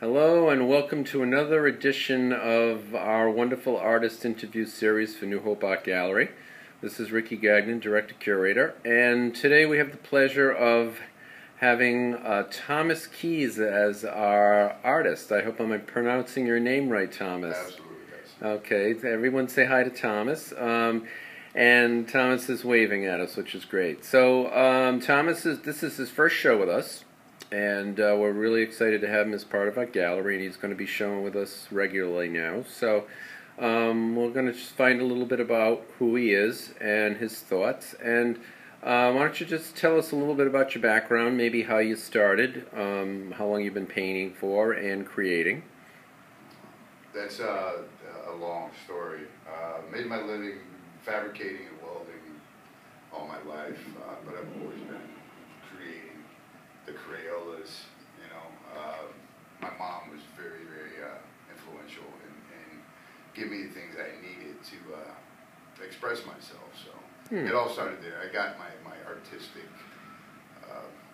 Hello and welcome to another edition of our wonderful artist interview series for New Hope Art Gallery. This is Ricky Gagnon, Director-Curator, and today we have the pleasure of having Thomas Keys as our artist. I hope I'm pronouncing your name right, Thomas. Absolutely, yes. Okay, everyone say hi to Thomas. And Thomas is waving at us, which is great. So this is his first show with us. And we're really excited to have him as part of our gallery, and he's going to be showing with us regularly now. So we're going to just find a little bit about who he is and his thoughts. And why don't you just tell us a little bit about your background, maybe how you started, how long you've been painting for and creating. That's a long story. Made my living fabricating and welding all my life, but I've always been creating the Crayolas, you know. My mom was very, very influential in giving me the things I needed to express myself. So it all started there. I got my artistic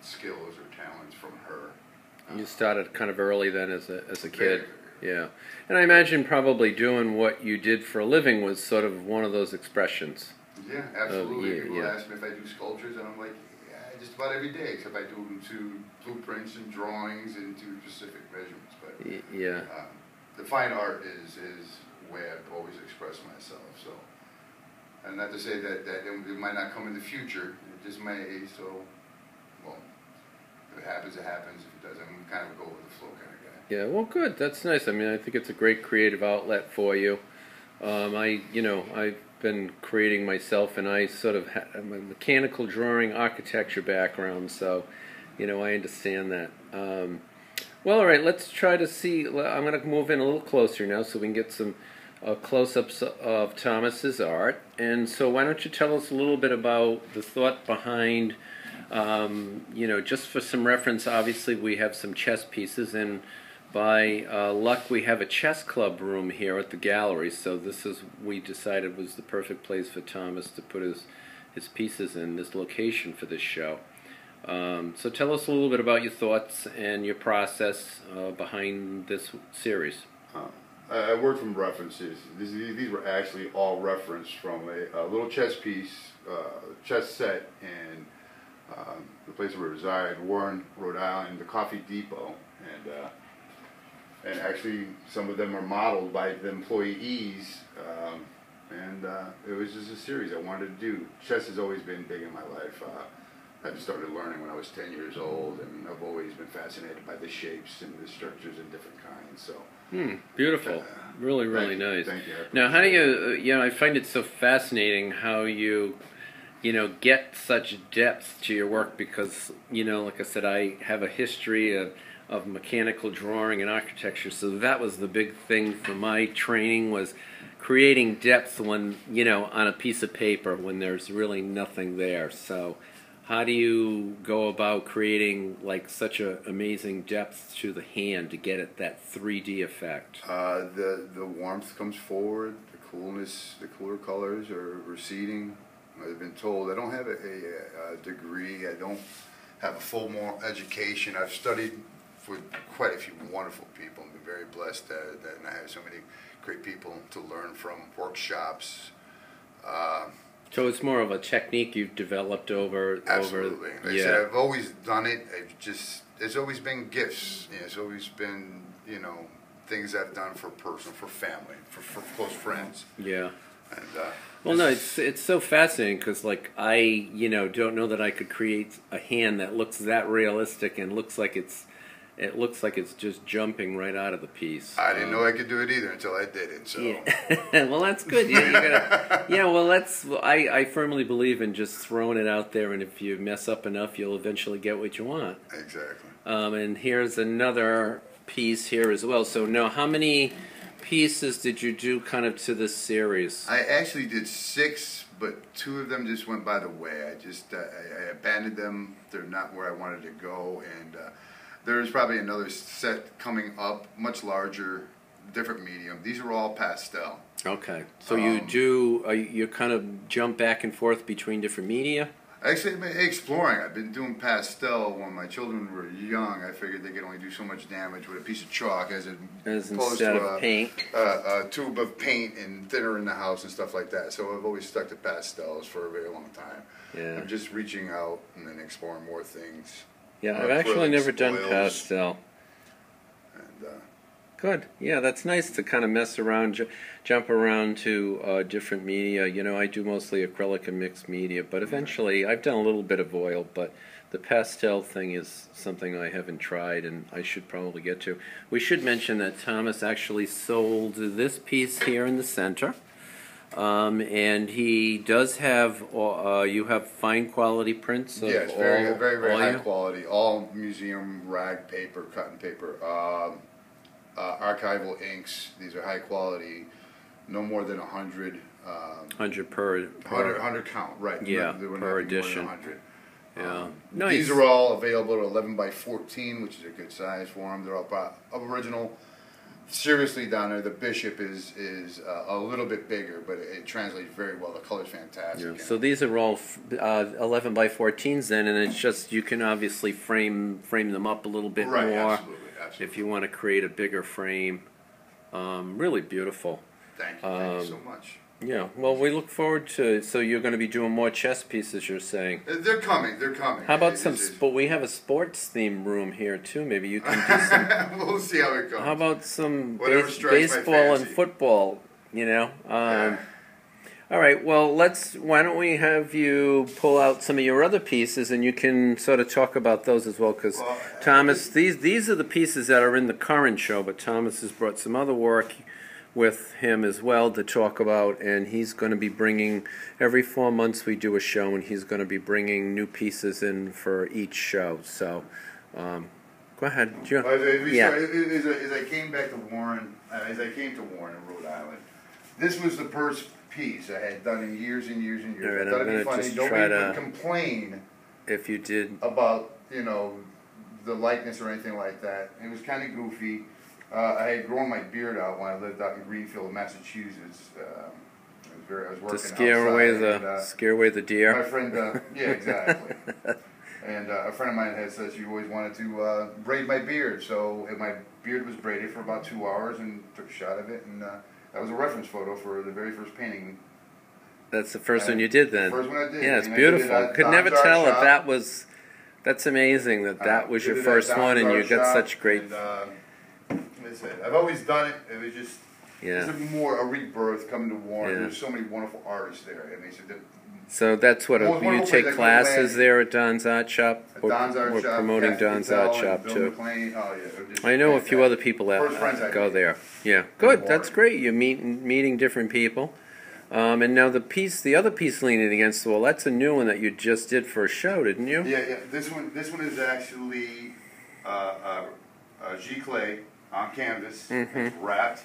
skills or talents from her. You started kind of early then as a kid. Very, Yeah. And I imagine probably doing what you did for a living was sort of one of those expressions. yeah, absolutely. People yeah. ask me if I do sculptures, and I'm like, just about every day, except I do them to blueprints and drawings and to specific measurements. But yeah. The fine art is where I've always expressed myself. So, and not to say that it might not come in the future. It just may. So, well, if it happens, it happens. If it doesn't, I'm kind of a go with the flow kind of guy. Yeah. Well, good. That's nice. I mean, I think it's a great creative outlet for you. I've been creating myself, and I sort of have a mechanical drawing architecture background, so I understand that. Well, all right, let's try to see. I'm going to move in a little closer now so we can get some close-ups of Thomas's art. And so why don't you tell us a little bit about the thought behind, just for some reference, obviously we have some chess pieces, and by luck, we have a chess club room here at the gallery, so we decided was the perfect place for Thomas to put his pieces in, this location for this show. So tell us a little bit about your thoughts and your process behind this series. I worked from references. These were actually all referenced from a little chess piece, chess set in the place where we reside, Warren, Rhode Island, the Coffee Depot, and actually, some of them are modeled by the employees, and it was just a series I wanted to do. Chess has always been big in my life. I started learning when I was 10 years old, and I've always been fascinated by the shapes and the structures of different kinds. So, beautiful, really, really nice. Thank you. Now, how do you? I find it so fascinating how you get such depth to your work because, like I said, I have a history of mechanical drawing and architecture, so that was the big thing for my training, was creating depth when, on a piece of paper when there's really nothing there. So how do you go about creating like such an amazing depth to the hand to get it that 3D effect? The warmth comes forward, the coolness, the cooler colors are receding. I've been told I don't have a degree, I don't have a formal education. I've studied with quite a few wonderful people. I'm very blessed that I have so many great people to learn from, workshops. So it's more of a technique you've developed over. Absolutely. Like I said, I've always done it. It's always been gifts. It's always been, things I've done for personal, for family, for close friends. Yeah. And, well, no, it's so fascinating because, like, I don't know that I could create a hand that looks that realistic and looks like it's just jumping right out of the piece. I didn't know I could do it either until I did it. So yeah. Well, that's good. You gotta, well, I firmly believe in just throwing it out there, and if you mess up enough, you'll eventually get what you want. Exactly. And here's another piece here as well. So now, how many pieces did you do kind of to this series? I actually did 6, but 2 of them just went by the way. I abandoned them. They're not where I wanted to go, and there's probably another set coming up, much larger, different medium. These are all pastel. Okay, so you kind of jump back and forth between different media? Actually, I've been exploring. I've been doing pastel when my children were young. I figured they could only do so much damage with a piece of chalk as opposed instead to of paint. a tube of paint and thinner in the house and stuff like that. So I've always stuck to pastels for a very long time. Yeah. I'm just reaching out and then exploring more things. Yeah, I've actually never done oils, pastel. And, Good. Yeah, that's nice to kind of mess around, jump around to different media. You know, I do mostly acrylic and mixed media, but eventually I've done a little bit of oil, but the pastel thing is something I haven't tried and I should probably get to. We should mention that Thomas actually sold this piece here in the center. And he does have, you have fine quality prints of yes, very high you? quality. All museum rag paper, cotton paper, archival inks. These are high quality. No more than 100. 100 per 100 count, right? Yeah, They were per not more edition. than 100. Yeah, nice. These are all available at 11 by 14, which is a good size for them. They're all original. Seriously, down there, the Bishop is a little bit bigger, but it translates very well. The color's fantastic. Yeah. So these are all 11 by 14s then, and it's just you can obviously frame them up a little bit right, more absolutely. if you want to create a bigger frame. Really beautiful. Thank you so much. Yeah, well, we look forward to. So you're going to be doing more chess pieces, you're saying? They're coming. They're coming. How about we have a sports theme room here too. Maybe you can do some. We'll see how it goes. How about some baseball and football? You know. Yeah. All right. Well, why don't we have you pull out some of your other pieces, and you can sort of talk about those as well. Because Thomas, these are the pieces that are in the current show, but Thomas has brought some other work with him as well to talk about, and he's going to be bringing, every 4 months we do a show, and he's going to be bringing new pieces in for each show. So go ahead. As I came back to Warren, in Rhode Island, this was the first piece I had done in years and years and years. All right, I thought I'm it'd be gonna funny. just Nobody try would to- complain If you did, about, the likeness or anything like that. It was kind of goofy. I had grown my beard out when I lived out in Greenfield, Massachusetts. I was working scare away the My deer. friend, yeah, exactly. And a friend of mine had said she always wanted to braid my beard, so my beard was braided for about 2 hours and took a shot of it, and that was a reference photo for the very first painting. That's the first one you did then. First one I did. Yeah, it's And I did it beautiful. at Could Don's never Art tell if Shop. that was. That's amazing that was your Did it at first one, Don's and you Art got Shop, such great. And, that's it. I've always done it. It was just. Yeah. It's more a rebirth coming to Warren. Yeah. There's so many wonderful artists there, and they said that. So that's what Most you wonderful take place I classes could've there at Don's Art Shop. At Don's Art We're Shop, promoting Kathy Don's Patel Art and Shop Bill too. McLean. Oh yeah, they're just I know a few fantastic. other people First friends I that go made. there. Yeah, good. Warren. That's great. You're meeting different people. And now the other piece leaning against the wall. That's a new one that you just did for a show, didn't you? Yeah. This one is actually G-clay on canvas. Mm-hmm. It's wrapped,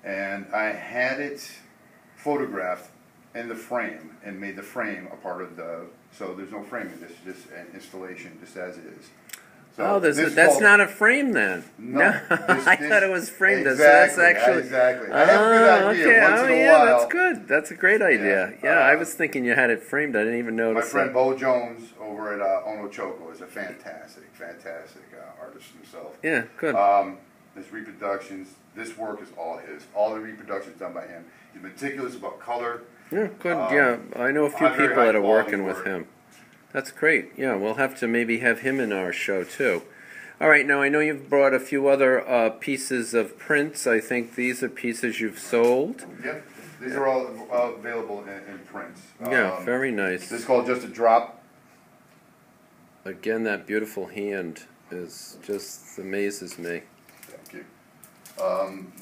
and I had it photographed in the frame and made the frame a part of the. So there's no frame in this, just an installation, just as it is. So that's not a frame then. No, I thought it was framed. Exactly, So that's actually. exactly. I have a good idea okay. once in a yeah, while. that's good. That's a great idea. Yeah, I was thinking you had it framed. I didn't even My notice. friend that. Bo Jones over at Ono Choco is a fantastic artist himself. Yeah, good. His reproductions, this work is all his. All the reproductions done by him. He's meticulous about color. Yeah, good. Yeah, I know a few very people that are high working quality with work. him. That's great. Yeah, we'll have to maybe have him in our show too. All right, now I know you've brought a few other pieces of prints. I think these are pieces you've sold. Yep, these are all available in prints. Yeah, very nice. This is called Just a Drop. Again, that beautiful hand is just amazes me. Thank you.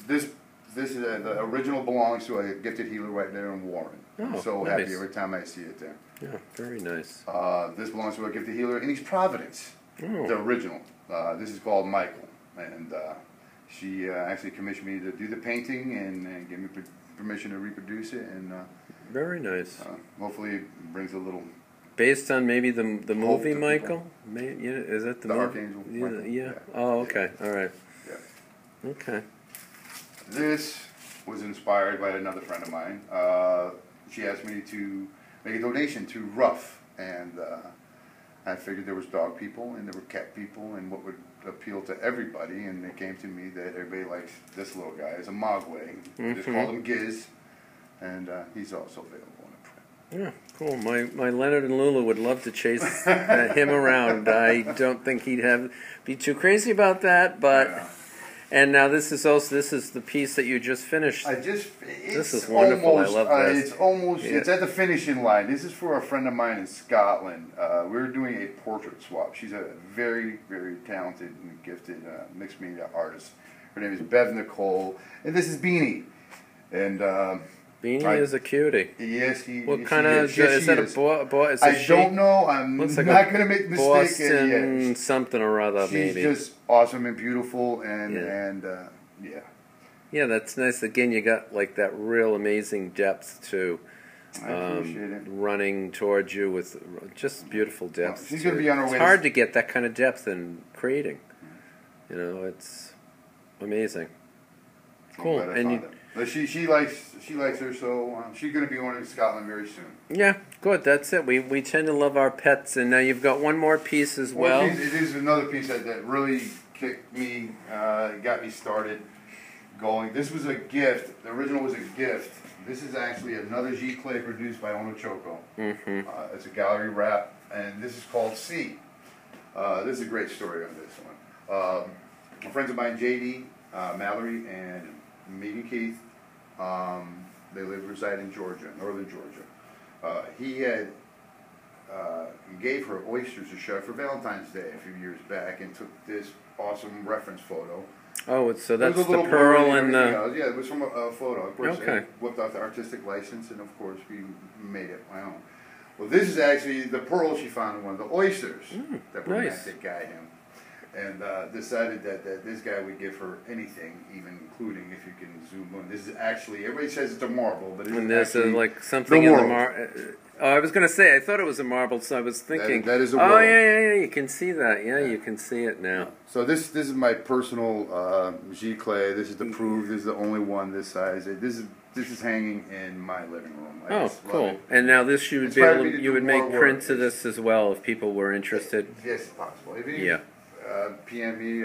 This is the original belongs to a gifted healer right there in Warren. I'm Oh, so nice. happy every time I see it there. Yeah, very nice. This belongs to a gifted healer in East Providence. Oh. The original. This is called Michael, and she actually commissioned me to do the painting and give me permission to reproduce it, and Very nice. hopefully it brings a little. Based on maybe the movie, to Michael? Is that the The movie? Archangel Yeah, Michael? yeah. Yeah. Oh, okay. All right. Yeah. Okay. This was inspired by another friend of mine. She asked me to make a donation to Rough, and I figured there was dog people and there were cat people and what would appeal to everybody, and it came to me that everybody likes this little guy as a Mogwai. Just call him Giz, and he's also available in a print. Yeah, cool. My Leonard and Lulu would love to chase him around. I don't think he'd be too crazy about that, but. Yeah. And now this is the piece that you just finished. This is wonderful. Almost, I love this. It's at the finishing line. This is for a friend of mine in Scotland. We're doing a portrait swap. She's a very, very talented and gifted mixed media artist. Her name is Bev Nicole, and this is Beanie. And Beanie is a cutie. Yes, he. What kind of is that? A boy? Is I don't know. I'm not going to make the mistake. Boston something or other. She's maybe. Just awesome and beautiful, and yeah. Yeah, that's nice. Again, you got like that real amazing depth to I appreciate it. Running towards you with just beautiful depth. She's going to be on her way. It's hard to get that kind of depth in creating. You know, it's amazing. Cool. And she likes her, so she's going to be going to Scotland very soon. Yeah, good. That's it. We tend to love our pets, and now you've got one more piece as well. It is another piece that really kicked me, got me started going. This was a gift. The original was a gift. This is actually another Giclée produced by Ono Choco. It's a gallery wrap, and this is called C. This is a great story on this one. Friends of mine, JD, Mallory, and Megan Keith, they reside in Georgia, northern Georgia. He gave her oysters to share for Valentine's Day a few years back, and took this awesome reference photo. Oh, so that's the pearl and the... Yeah, it was from a photo. Of course, okay. I whipped out the artistic license, and of course we made it my own. Well, this is actually the pearl she found in one of the oysters that romantic guy him. And decided that this guy would give her anything, even including, if you can zoom in. This is actually, everybody says it's a marble, but it's actually like something in the marble. Oh, I was going to say, I thought it was a marble, so I was thinking. That is a world. Oh, yeah, you can see that. Yeah, you can see it now. So this is my personal Giclée. This is the proof. This is the only one this size. This is hanging in my living room. Cool. And now this you would make prints of this as well if people were interested. Yes, it's possible. Yeah. PM me,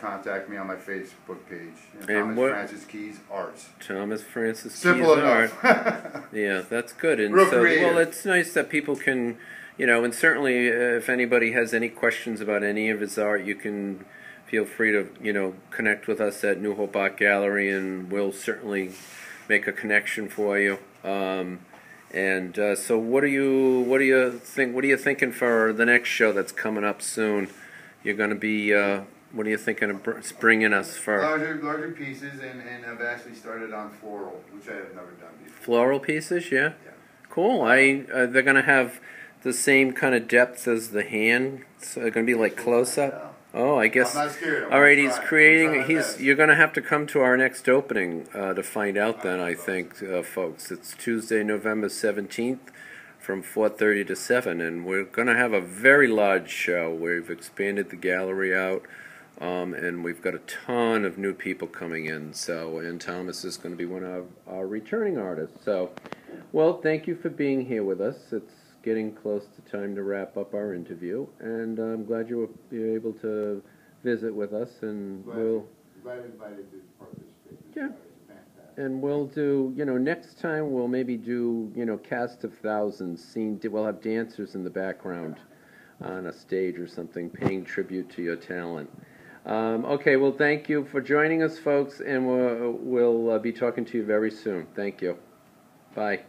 contact me on my Facebook page. And Thomas Francis Keys Arts. Thomas Francis Simple Keys enough. Art. Yeah, that's good. And Real so, creative. well, it's nice that people can, and certainly if anybody has any questions about any of his art, you can feel free to, connect with us at New Hope Art Gallery, and we'll certainly make a connection for you. So, what are you thinking for the next show that's coming up soon? You're going to be, what are you thinking of bringing us for? Larger pieces, and I've actually started on floral, which I have never done before. Floral pieces, yeah? Yeah. Cool. They're going to have the same kind of depth as the hand, so they're going to be like close-up? Oh, I guess. I'm not scared. All right, he's creating, you're going to have to come to our next opening to find out then, I think, folks. It's Tuesday, November 17th. From 4:30 to 7, and we're going to have a very large show. We've expanded the gallery out, and we've got a ton of new people coming in. So, and Thomas is going to be one of our returning artists. So, well, thank you for being here with us. It's getting close to time to wrap up our interview, and I'm glad you were able to visit with us. And glad invited to participate. Yeah. And we'll do, next time we'll maybe do, Cast of Thousands, we'll have dancers in the background on a stage or something, paying tribute to your talent. Okay, well, thank you for joining us, folks, and we'll be talking to you very soon. Thank you. Bye.